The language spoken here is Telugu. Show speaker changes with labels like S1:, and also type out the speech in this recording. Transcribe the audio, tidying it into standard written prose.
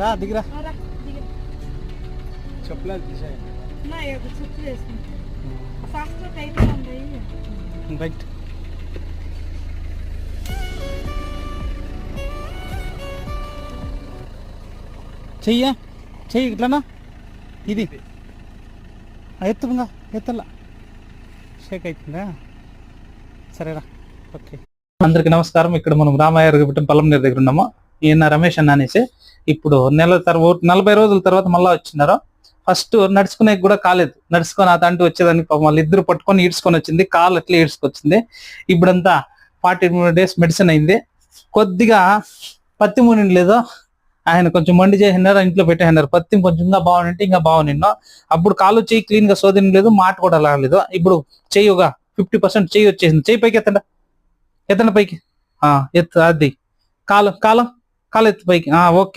S1: రా దిగిరా.
S2: చెప్పలేదు తీసాయి
S1: రైట్. చెయ్యా చెయ్యి ఇట్లనా ఇది ఎత్తుగా ఎత్తలా షేక్ అవుతుందా? సరేరా ఓకే. అందరికి నమస్కారం. ఇక్కడ మనం రామయ్య పొలం నీరు దగ్గర ఉన్నాము. ఈయన రమేష్ అన్న అనేసి ఇప్పుడు 40 రోజుల తర్వాత మళ్ళీ వచ్చినారు. ఫస్ట్ నడుచుకునే కూడా కాలేదు, నడుచుకొని అతంటూ వచ్చేదానికి వాళ్ళు ఇద్దరు పట్టుకొని ఈడ్చుకొని వచ్చింది, కాలు అట్లా ఈడ్చుకొచ్చింది. ఇప్పుడంతా 40 days మెడిసిన్ అయింది. కొద్దిగా పత్తి మూని లేదో ఆయన కొంచెం మండి చేసినారు, ఇంట్లో పెట్టేసినారు. పత్తి కొంచెం ఇంకా బాగుంటే ఇంకా బాగునిన్నో. అప్పుడు కాలు చెయ్యి క్లీన్ గా సోదిన లేదు, మాట కూడా రాలేదు. ఇప్పుడు చెయ్యి ఒక 50% చెయ్యి వచ్చేసింది. చెయ్యి పైకి ఎత్తండి, ఎత్తండి పైకి, ఎత్తు అది కాలు కాలు కాలు ఎత్తు పైకి. ఓకే.